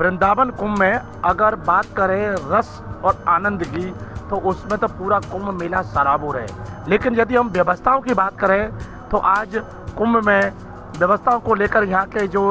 वृंदावन कुंभ में अगर बात करें रस और आनंद की, तो उसमें तो पूरा कुंभ मेला सराबोर है। लेकिन यदि हम व्यवस्थाओं की बात करें तो आज कुंभ में व्यवस्थाओं को लेकर यहाँ के जो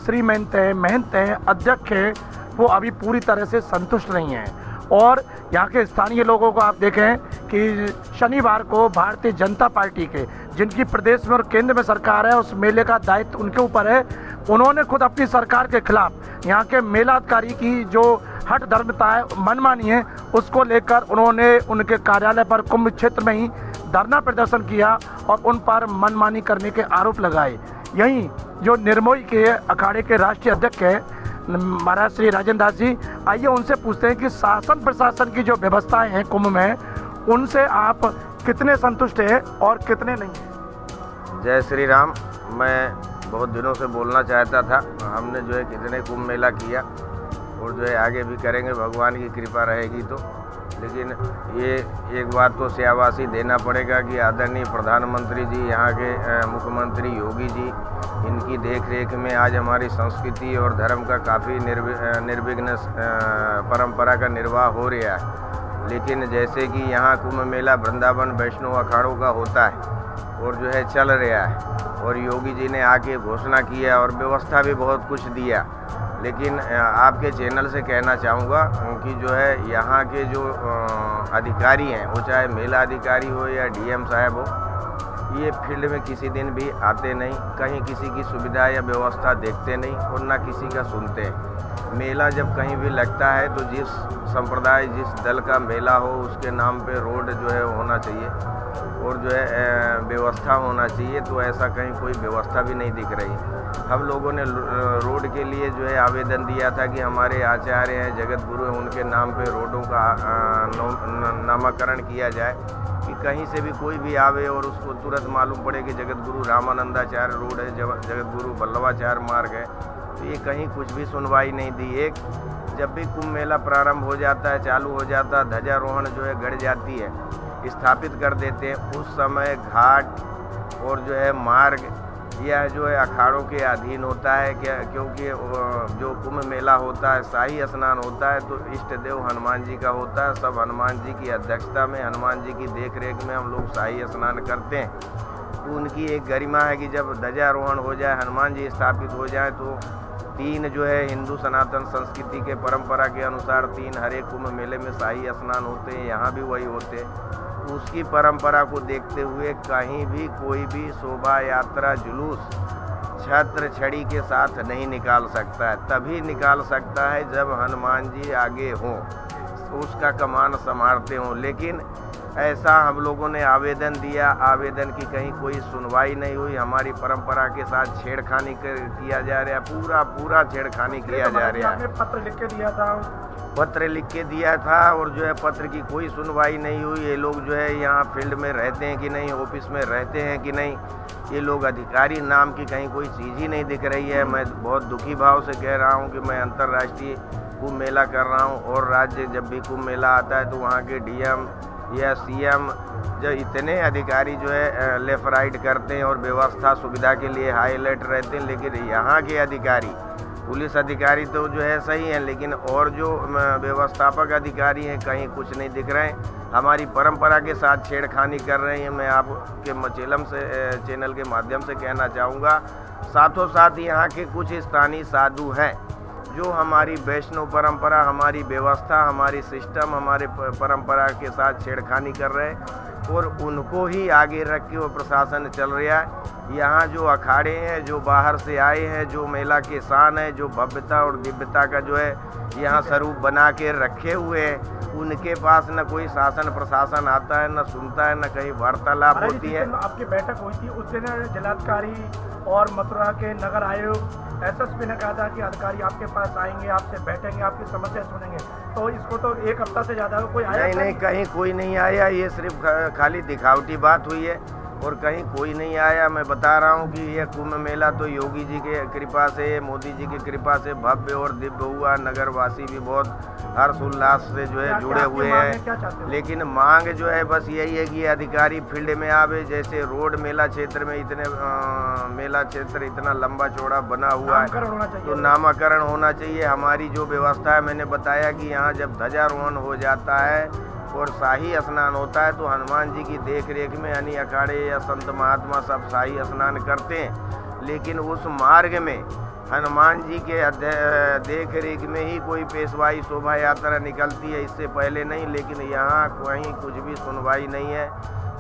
श्रीमंत हैं, महंत हैं, अध्यक्ष हैं, वो अभी पूरी तरह से संतुष्ट नहीं हैं। और यहाँ के स्थानीय लोगों को आप देखें कि शनिवार को भारतीय जनता पार्टी के, जिनकी प्रदेश में और केंद्र में सरकार है, उस मेले का दायित्व उनके ऊपर है। उन्होंने खुद अपनी सरकार के खिलाफ यहाँ के मेला अधिकारी की जो हठ धर्मता है, मनमानी है, उसको लेकर उन्होंने उनके कार्यालय पर कुंभ क्षेत्र में ही धरना प्रदर्शन किया और उन पर मनमानी करने के आरोप लगाए। यहीं जो निर्मोही के अखाड़े के राष्ट्रीय अध्यक्ष हैं महाराज श्री राजेंद्र दास जी, आइए उनसे पूछते हैं कि शासन प्रशासन की जो व्यवस्थाएं हैं कुंभ में, उनसे आप कितने संतुष्ट हैं और कितने नहीं हैं। जय श्री राम। मैं बहुत दिनों से बोलना चाहता था। हमने जो है कितने कुंभ मेला किया और जो है आगे भी करेंगे, भगवान की कृपा रहेगी तो। लेकिन ये एक बात तो शाबाशी देना पड़ेगा कि आदरणीय प्रधानमंत्री जी, यहाँ के मुख्यमंत्री योगी जी, इनकी देखरेख में आज हमारी संस्कृति और धर्म का काफ़ी निर्विघ्न परंपरा का निर्वाह हो रहा है। लेकिन जैसे कि यहाँ कुंभ मेला वृंदावन वैष्णव अखाड़ों का होता है और जो है चल रहा है, और योगी जी ने आके घोषणा किया और व्यवस्था भी बहुत कुछ दिया। लेकिन आपके चैनल से कहना चाहूँगा कि जो है यहाँ के जो अधिकारी हैं, वो चाहे मेला अधिकारी हो या डीएम साहब हो, ये फील्ड में किसी दिन भी आते नहीं, कहीं किसी की सुविधा या व्यवस्था देखते नहीं और ना किसी का सुनते हैं। मेला जब कहीं भी लगता है तो जिस संप्रदाय, जिस दल का मेला हो, उसके नाम पे रोड जो है होना चाहिए और जो है व्यवस्था होना चाहिए। तो ऐसा कहीं कोई व्यवस्था भी नहीं दिख रही। हम लोगों ने रोड के लिए जो है आवेदन दिया था कि हमारे आचार्य हैं, जगत गुरु हैं, उनके नाम पे रोडों का नामकरण किया जाए कि कहीं से भी कोई भी आवे और उसको तुरंत मालूम पड़े कि जगत गुरु रामानंदाचार्य रोड है, जगत गुरु वल्लभाचार्य मार्ग है। तो ये कहीं कुछ भी सुनवाई नहीं दी। एक जब भी कुंभ मेला प्रारंभ हो जाता है, चालू हो जाता है, ध्वजारोहण जो है गड़ जाती है, स्थापित कर देते हैं, उस समय घाट और जो है मार्ग यह जो है अखाड़ों के अधीन होता है। क्या, क्योंकि जो कुंभ मेला होता है, शाही स्नान होता है, तो इष्ट देव हनुमान जी का होता है। सब हनुमान जी की अध्यक्षता में, हनुमान जी की देखरेख में हम लोग शाही स्नान करते हैं। तो उनकी एक गरिमा है कि जब ध्वजारोहण हो जाए, हनुमान जी स्थापित हो जाए, तो 3 जो है हिंदू सनातन संस्कृति के परंपरा के अनुसार 3 हर एक कुंभ मेले में शाही स्नान होते हैं, यहाँ भी वही होते हैं। उसकी परंपरा को देखते हुए कहीं भी कोई भी शोभा यात्रा, जुलूस छत्र छड़ी के साथ नहीं निकाल सकता है। तभी निकाल सकता है जब हनुमान जी आगे हों, उसका कमान संभालते हों। लेकिन ऐसा हम लोगों ने आवेदन दिया, आवेदन की कहीं कोई सुनवाई नहीं हुई। हमारी परंपरा के साथ छेड़खानी किया जा रहा है, पूरा छेड़खानी किया जा रहा है। पत्र लिख के दिया था, पत्र लिख के दिया था और जो है पत्र की कोई सुनवाई नहीं हुई। ये लोग जो है यहाँ फील्ड में रहते हैं कि नहीं, ऑफिस में रहते हैं कि नहीं, ये लोग अधिकारी नाम की कहीं कोई चीज़ ही नहीं दिख रही है। मैं बहुत दुखी भाव से कह रहा हूँ कि मैं अंतर्राष्ट्रीय कुंभ मेला कर रहा हूँ और राज्य जब भी कुंभ मेला आता है तो वहाँ के डीएम या सीएम जो इतने अधिकारी जो है लेफ्ट राइट करते हैं और व्यवस्था सुविधा के लिए हाई अलर्ट रहते हैं। लेकिन यहाँ के अधिकारी, पुलिस अधिकारी तो जो है सही है, लेकिन और जो व्यवस्थापक अधिकारी हैं कहीं कुछ नहीं दिख रहे हैं। हमारी परंपरा के साथ छेड़खानी कर रहे हैं। मैं आपके चैनल के माध्यम से कहना चाहूँगा। साथों साथ यहाँ के कुछ स्थानीय साधु हैं जो हमारी वैष्णव परंपरा, हमारी व्यवस्था, हमारी सिस्टम, हमारे परंपरा के साथ छेड़खानी कर रहे हैं और उनको ही आगे रख के वो प्रशासन चल रहा है। यहाँ जो अखाड़े हैं, जो बाहर से आए हैं, जो मेला के शान है, जो भव्यता और दिव्यता का जो है यहाँ स्वरूप बना के रखे हुए हैं, उनके पास न कोई शासन प्रशासन आता है, न सुनता है, न कहीं वार्तालाप होती है। आपकी बैठक हुई थी, उस दिन जिलाधिकारी और मथुरा के नगर आयोग एसएसपी ने कहा था कि अधिकारी आपके पास आएंगे, आपसे बैठेंगे, आपकी समस्या सुनेंगे। तो इसको तो 1 हफ्ता से ज़्यादा कोई आया नहीं, कहीं कोई नहीं आया। ये सिर्फ खाली दिखावटी बात हुई है। और कहीं कोई नहीं आया। मैं बता रहा हूँ कि यह कुंभ मेला तो योगी जी के कृपा से, मोदी जी की कृपा से भव्य और दिव्य हुआ। नगरवासी भी बहुत हर्षोल्लास से जो है जुड़े हुए हैं। लेकिन मांग जो है बस यही है कि अधिकारी फील्ड में आवे। जैसे रोड मेला क्षेत्र में मेला क्षेत्र इतना लंबा चौड़ा बना हुआ है, तो नामकरण होना चाहिए। हमारी जो व्यवस्था है, मैंने बताया कि यहाँ जब ध्वजारोहण हो जाता है और शाही स्नान होता है तो हनुमान जी की देख रेख में यानी अखाड़े या संत महात्मा सब शाही स्नान करते हैं। लेकिन उस मार्ग में हनुमान जी के देख रेख में ही कोई पेशवाई शोभा यात्रा निकलती है, इससे पहले नहीं। लेकिन यहाँ कहीं कुछ भी सुनवाई नहीं है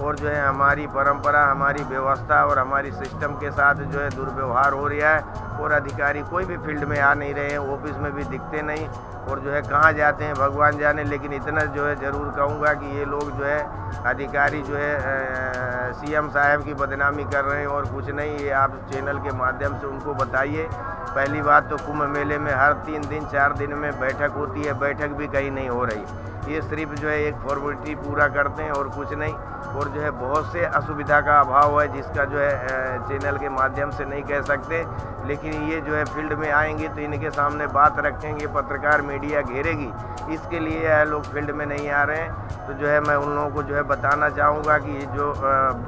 और जो है हमारी परंपरा, हमारी व्यवस्था और हमारी सिस्टम के साथ जो है दुर्व्यवहार हो रहा है। और अधिकारी कोई भी फील्ड में आ नहीं रहे हैं, ऑफिस में भी दिखते नहीं और जो है कहाँ जाते हैं भगवान जाने। लेकिन इतना जो है ज़रूर कहूँगा कि ये लोग जो है अधिकारी जो है सीएम साहब की बदनामी कर रहे हैं और कुछ नहीं। ये आप चैनल के माध्यम से उनको बताइए। पहली बात तो कुंभ मेले में हर 3 दिन 4 दिन में बैठक होती है, बैठक भी कहीं नहीं हो रही। ये सिर्फ जो है एक फॉर्मेलिटी पूरा करते हैं और कुछ नहीं। और जो है बहुत से असुविधा का अभाव है जिसका जो है चैनल के माध्यम से नहीं कह सकते। लेकिन ये जो है फील्ड में आएंगे तो इनके सामने बात रखेंगे, पत्रकार मीडिया घेरेगी। इसके लिए यह लोग फील्ड में नहीं आ रहे हैं। तो जो है मैं उन लोगों को जो है बताना चाहूँगा कि ये जो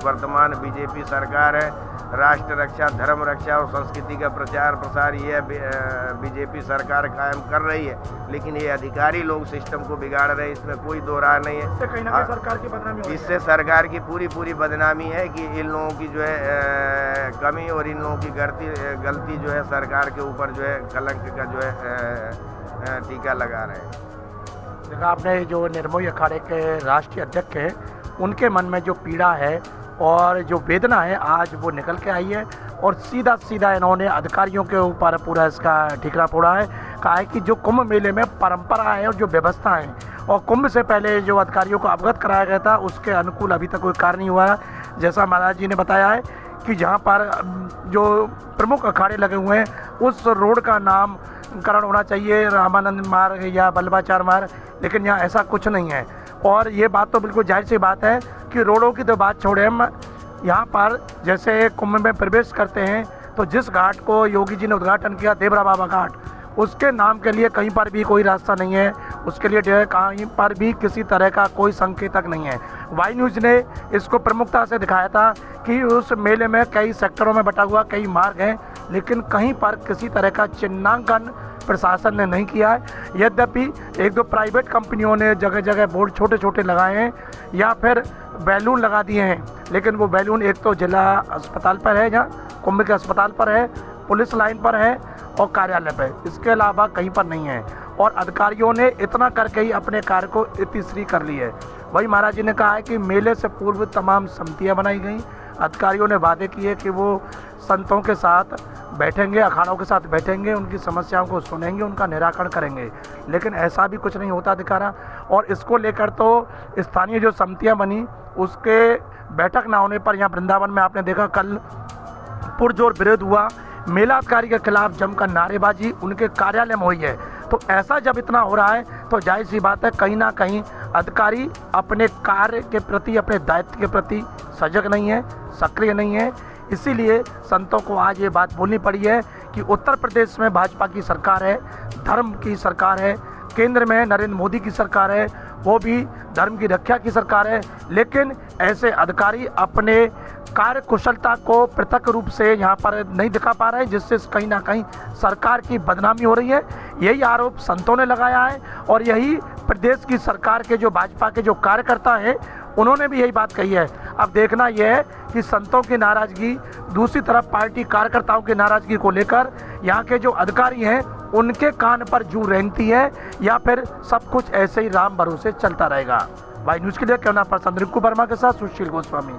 वर्तमान बीजेपी सरकार है, राष्ट्र रक्षा, धर्म रक्षा और संस्कृति का प्रचार प्रसार ये बीजेपी सरकार कायम कर रही है। लेकिन ये अधिकारी लोग सिस्टम को बिगाड़ रहे हैं, इसमें कोई दो राह नहीं है। इससे कहीं ना कहीं सरकार की बदनामी हो रही है। इससे सरकार की पूरी बदनामी है कि इन लोगों की जो है कमी और इन लोगों की गलती जो है सरकार के ऊपर जो है कलंक का जो है टीका लगा रहे हैं। देखा आपने, जो निर्मोही अखाड़े के राष्ट्रीय अध्यक्ष हैं, उनके मन में जो पीड़ा है और जो वेदना है आज वो निकल के आई है। और सीधा इन्होंने अधिकारियों के ऊपर पूरा इसका ठीकरा फोड़ा है। कहा है कि जो कुंभ मेले में परंपरा है और जो व्यवस्था है और कुंभ से पहले जो अधिकारियों को अवगत कराया गया था उसके अनुकूल अभी तक कोई कार्य नहीं हुआ है। जैसा महाराज जी ने बताया है कि जहाँ पर जो प्रमुख अखाड़े लगे हुए हैं उस रोड का नामकरण होना चाहिए रामानंद मार्ग या बल्लभाचार मार्ग, लेकिन यहाँ ऐसा कुछ नहीं है। और ये बात तो बिल्कुल जाहिर सी बात है कि रोडों की तो बात छोड़े, हम यहाँ पर जैसे कुंभ में प्रवेश करते हैं तो जिस घाट को योगी जी ने उद्घाटन किया, देवरा बाबा घाट, उसके नाम के लिए कहीं पर भी कोई रास्ता नहीं है। उसके लिए जो है कहीं पर भी किसी तरह का कोई संकेतक नहीं है। वाई न्यूज़ ने इसको प्रमुखता से दिखाया था कि उस मेले में कई सेक्टरों में बटा हुआ कई मार्ग हैं, लेकिन कहीं पर किसी तरह का चिन्हांकन प्रशासन ने नहीं किया है। यद्यपि 1-2 प्राइवेट कंपनियों ने जगह जगह बोर्ड छोटे लगाए हैं या फिर बैलून लगा दिए हैं, लेकिन वो बैलून एक तो जिला अस्पताल पर है, जहाँ कुंभ के अस्पताल पर है, पुलिस लाइन पर है और कार्यालय पर, इसके अलावा कहीं पर नहीं है। और अधिकारियों ने इतना करके ही अपने कार्य को इतिश्री कर ली है। वही महाराज जी ने कहा है कि मेले से पूर्व तमाम समितियाँ बनाई गई। अधिकारियों ने वादे किए कि वो संतों के साथ बैठेंगे, अखाड़ों के साथ बैठेंगे, उनकी समस्याओं को सुनेंगे, उनका निराकरण करेंगे, लेकिन ऐसा भी कुछ नहीं होता दिखा रहा। और इसको लेकर तो स्थानीय जो समितियां बनी उसके बैठक ना होने पर यहाँ वृंदावन में आपने देखा कल पुरजोर विरोध हुआ। मेला अधिकारी के खिलाफ जमकर नारेबाजी उनके कार्यालय में हुई है। तो ऐसा जब इतना हो रहा है तो जाहिर सी बात है कहीं ना कहीं अधिकारी अपने कार्य के प्रति, अपने दायित्व के प्रति सजग नहीं है, सक्रिय नहीं है। इसीलिए संतों को आज ये बात बोलनी पड़ी है कि उत्तर प्रदेश में भाजपा की सरकार है, धर्म की सरकार है, केंद्र में नरेंद्र मोदी की सरकार है, वो भी धर्म की रक्षा की सरकार है, लेकिन ऐसे अधिकारी अपने कार्य कुशलता को पृथक रूप से यहाँ पर नहीं दिखा पा रहे हैं, जिससे कहीं ना कहीं सरकार की बदनामी हो रही है। यही आरोप संतों ने लगाया है और यही प्रदेश की सरकार के जो भाजपा के जो कार्यकर्ता हैं उन्होंने भी यही बात कही है। अब देखना यह है कि संतों की नाराज़गी, दूसरी तरफ पार्टी कार्यकर्ताओं की नाराज़गी को लेकर यहाँ के जो अधिकारी हैं उनके कान पर जू रेंगती है या फिर सब कुछ ऐसे ही राम भरोसे चलता रहेगा। वाई न्यूज़ के लिए कैमरा पर्सन रिंकू वर्मा के साथ सुशील गोस्वामी।